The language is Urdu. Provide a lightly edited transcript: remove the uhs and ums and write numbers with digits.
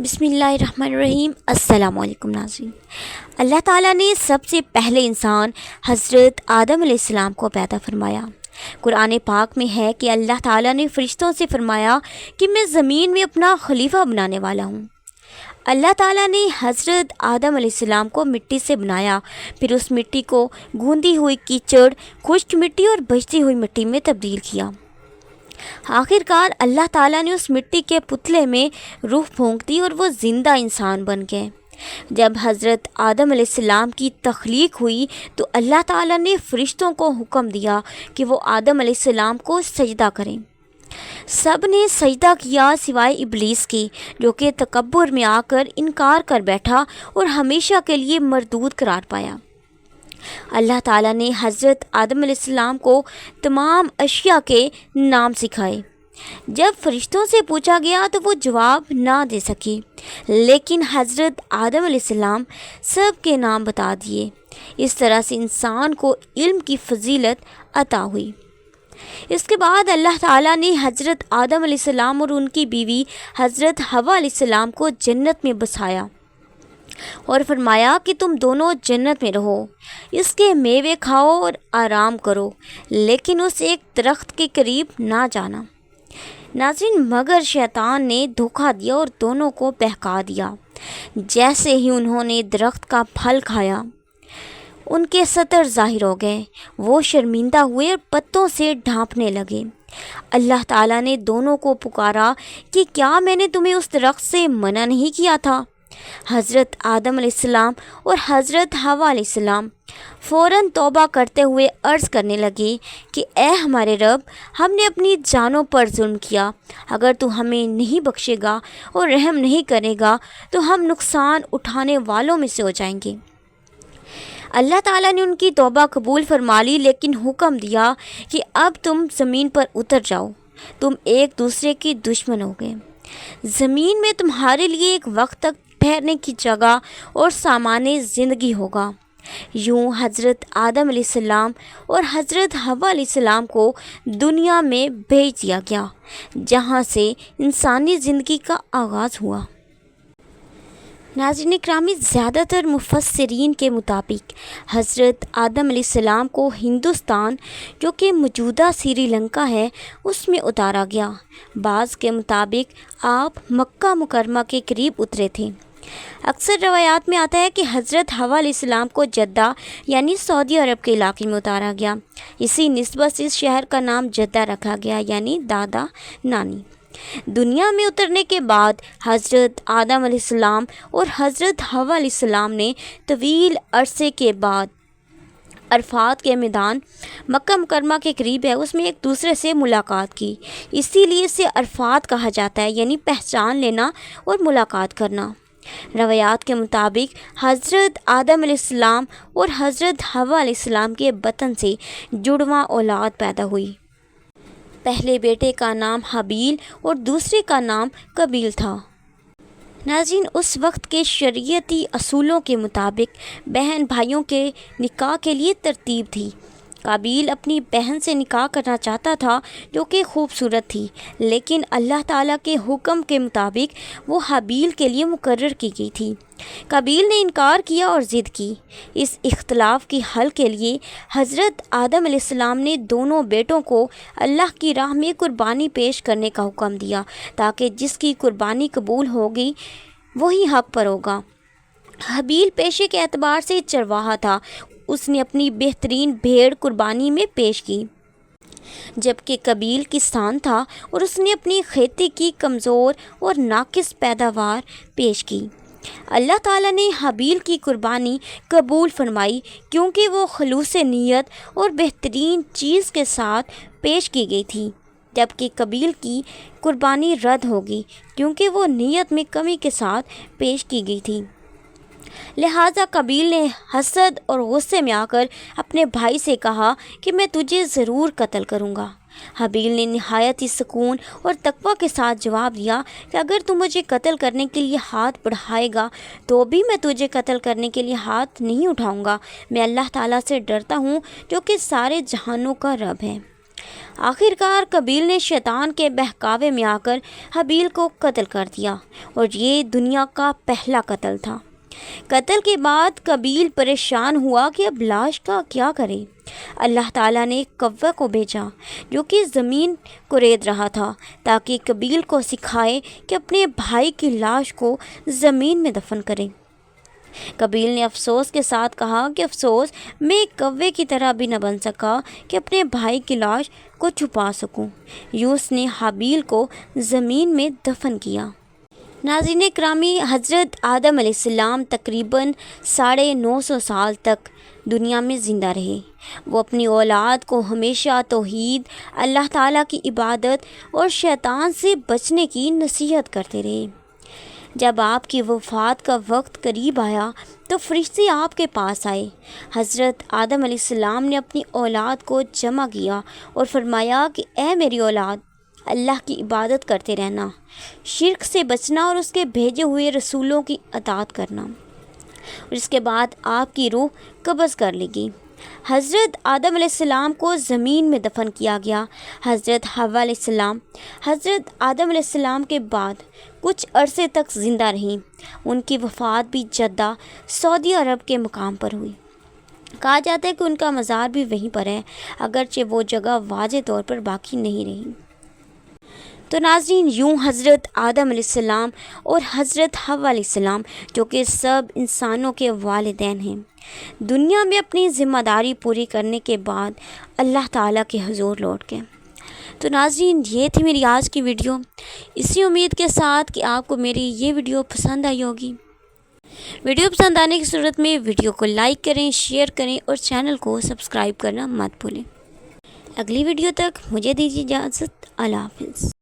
بسم اللہ الرحمن الرحیم۔ السلام علیکم ناظرین۔ اللہ تعالیٰ نے سب سے پہلے انسان حضرت آدم علیہ السلام کو پیدا فرمایا۔ قرآن پاک میں ہے کہ اللہ تعالیٰ نے فرشتوں سے فرمایا کہ میں زمین میں اپنا خلیفہ بنانے والا ہوں۔ اللہ تعالیٰ نے حضرت آدم علیہ السلام کو مٹی سے بنایا، پھر اس مٹی کو گوندی ہوئی کیچڑ، خشک مٹی اور بجتی ہوئی مٹی میں تبدیل کیا۔ آخر کار اللہ تعالیٰ نے اس مٹی کے پتلے میں روح پھونک دی اور وہ زندہ انسان بن گئے۔ جب حضرت آدم علیہ السلام کی تخلیق ہوئی تو اللہ تعالیٰ نے فرشتوں کو حکم دیا کہ وہ آدم علیہ السلام کو سجدہ کریں۔ سب نے سجدہ کیا سوائے ابلیس کی، جو کہ تکبر میں آ کر انکار کر بیٹھا اور ہمیشہ کے لیے مردود قرار پایا۔ اللہ تعالیٰ نے حضرت آدم علیہ السلام کو تمام اشیاء کے نام سکھائے۔ جب فرشتوں سے پوچھا گیا تو وہ جواب نہ دے سکے، لیکن حضرت آدم علیہ السلام سب کے نام بتا دیے۔ اس طرح سے انسان کو علم کی فضیلت عطا ہوئی۔ اس کے بعد اللہ تعالیٰ نے حضرت آدم علیہ السلام اور ان کی بیوی حضرت حوا علیہ السلام کو جنت میں بسایا اور فرمایا کہ تم دونوں جنت میں رہو، اس کے میوے کھاؤ اور آرام کرو، لیکن اس ایک درخت کے قریب نہ جانا۔ ناظرین، مگر شیطان نے دھوکہ دیا اور دونوں کو بہکا دیا۔ جیسے ہی انہوں نے درخت کا پھل کھایا، ان کے سطر ظاہر ہو گئے، وہ شرمندہ ہوئے اور پتوں سے ڈھانپنے لگے۔ اللہ تعالیٰ نے دونوں کو پکارا کہ کیا میں نے تمہیں اس درخت سے منع نہیں کیا تھا؟ حضرت آدم علیہ السلام اور حضرت حوا علیہ السلام فوراً توبہ کرتے ہوئے عرض کرنے لگے کہ اے ہمارے رب، ہم نے اپنی جانوں پر ظلم کیا، اگر تو ہمیں نہیں بخشے گا اور رحم نہیں کرے گا تو ہم نقصان اٹھانے والوں میں سے ہو جائیں گے۔ اللہ تعالیٰ نے ان کی توبہ قبول فرما لی، لیکن حکم دیا کہ اب تم زمین پر اتر جاؤ، تم ایک دوسرے کے دشمن ہو گئے۔ زمین میں تمہارے لیے ایک وقت تک ٹھہرنے کی جگہ اور سامان زندگی ہوگا۔ یوں حضرت آدم علیہ السلام اور حضرت حوا علیہ السلام کو دنیا میں بھیج دیا گیا، جہاں سے انسانی زندگی کا آغاز ہوا۔ ناظرین اکرامی، زیادہ تر مفسرین کے مطابق حضرت آدم علیہ السلام کو ہندوستان، جو کہ موجودہ سری لنکا ہے، اس میں اتارا گیا۔ بعض کے مطابق آپ مکہ مکرمہ کے قریب اترے تھے۔ اکثر روایات میں آتا ہے کہ حضرت حوا علیہ السلام کو جدہ یعنی سعودی عرب کے علاقے میں اتارا گیا۔ اسی نسبت سے اس شہر کا نام جدہ رکھا گیا، یعنی دادا نانی۔ دنیا میں اترنے کے بعد حضرت آدم علیہ السلام اور حضرت حوا علیہ السلام نے طویل عرصے کے بعد عرفات کے میدان مکہ مکرمہ کے قریب ہے، اس میں ایک دوسرے سے ملاقات کی۔ اسی لیے اسے عرفات کہا جاتا ہے، یعنی پہچان لینا اور ملاقات کرنا۔ روایات کے مطابق حضرت آدم علیہ السلام اور حضرت حوا علیہ السلام کے بطن سے جڑواں اولاد پیدا ہوئی۔ پہلے بیٹے کا نام حابیل اور دوسرے کا نام قابیل تھا۔ ناظرین، اس وقت کے شریعتی اصولوں کے مطابق بہن بھائیوں کے نکاح کے لیے ترتیب تھی۔ قابیل اپنی بہن سے نکاح کرنا چاہتا تھا، جو کہ خوبصورت تھی، لیکن اللہ تعالیٰ کے حکم کے مطابق وہ حابیل کے لیے مقرر کی گئی تھی۔ قابیل نے انکار کیا اور ضد کی۔ اس اختلاف کے حل کے لیے حضرت آدم علیہ السلام نے دونوں بیٹوں کو اللہ کی راہ میں قربانی پیش کرنے کا حکم دیا، تاکہ جس کی قربانی قبول ہوگی وہی حق پر ہوگا۔ حابیل پیشے کے اعتبار سے چرواہا تھا، اس نے اپنی بہترین بھیڑ قربانی میں پیش کی، جبکہ قابیل کسان تھا اور اس نے اپنی کھیتی کی کمزور اور ناقص پیداوار پیش کی۔ اللہ تعالیٰ نے حابیل کی قربانی قبول فرمائی، کیونکہ وہ خلوص نیت اور بہترین چیز کے ساتھ پیش کی گئی تھی، جبکہ قابیل کی قربانی رد ہوگی، کیونکہ وہ نیت میں کمی کے ساتھ پیش کی گئی تھی۔ لہٰذا قابیل نے حسد اور غصے میں آ کر اپنے بھائی سے کہا کہ میں تجھے ضرور قتل کروں گا۔ حابیل نے نہایت ہی سکون اور تقویٰ کے ساتھ جواب دیا کہ اگر تو مجھے قتل کرنے کے لیے ہاتھ بڑھائے گا تو بھی میں تجھے قتل کرنے کے لیے ہاتھ نہیں اٹھاؤں گا۔ میں اللہ تعالیٰ سے ڈرتا ہوں، جو کہ سارے جہانوں کا رب ہے۔ آخر کار قابیل نے شیطان کے بہکاوے میں آ کر حابیل کو قتل کر دیا، اور یہ دنیا کا پہلا قتل تھا۔ قتل کے بعد قابیل پریشان ہوا کہ اب لاش کا کیا کرے۔ اللہ تعالیٰ نے ایک کوے کو بھیجا جو کہ زمین کو رید رہا تھا، تاکہ قابیل کو سکھائے کہ اپنے بھائی کی لاش کو زمین میں دفن کرے۔ قابیل نے افسوس کے ساتھ کہا کہ افسوس، میں ایک کوے کی طرح بھی نہ بن سکا کہ اپنے بھائی کی لاش کو چھپا سکوں۔ یوں اس نے حابیل کو زمین میں دفن کیا۔ ناظرین کرامی، حضرت آدم علیہ السلام تقریباً 950 سال تک دنیا میں زندہ رہے۔ وہ اپنی اولاد کو ہمیشہ توحید، اللہ تعالیٰ کی عبادت اور شیطان سے بچنے کی نصیحت کرتے رہے۔ جب آپ کی وفات کا وقت قریب آیا تو فرشتے آپ کے پاس آئے۔ حضرت آدم علیہ السلام نے اپنی اولاد کو جمع کیا اور فرمایا کہ اے میری اولاد، اللہ کی عبادت کرتے رہنا، شرک سے بچنا اور اس کے بھیجے ہوئے رسولوں کی اطاعت کرنا۔ اور اس کے بعد آپ کی روح قبض کر لی گئی۔ حضرت آدم علیہ السلام کو زمین میں دفن کیا گیا۔ حضرت حوا علیہ السلام حضرت آدم علیہ السلام کے بعد کچھ عرصے تک زندہ رہیں۔ ان کی وفات بھی جدہ، سعودی عرب کے مقام پر ہوئی۔ کہا جاتا ہے کہ ان کا مزار بھی وہیں پر ہے، اگرچہ وہ جگہ واضح طور پر باقی نہیں رہی۔ تو ناظرین، یوں حضرت آدم علیہ السلام اور حضرت حوا علیہ السلام، جو کہ سب انسانوں کے والدین ہیں، دنیا میں اپنی ذمہ داری پوری کرنے کے بعد اللہ تعالیٰ کے حضور لوٹ گئے۔ تو ناظرین، یہ تھی میری آج کی ویڈیو، اسی امید کے ساتھ کہ آپ کو میری یہ ویڈیو پسند آئی ہوگی۔ ویڈیو پسند آنے کی صورت میں ویڈیو کو لائک کریں، شیئر کریں اور چینل کو سبسکرائب کرنا مت بھولیں۔ اگلی ویڈیو تک مجھے دیجیے اجازت۔ اللہ حافظ۔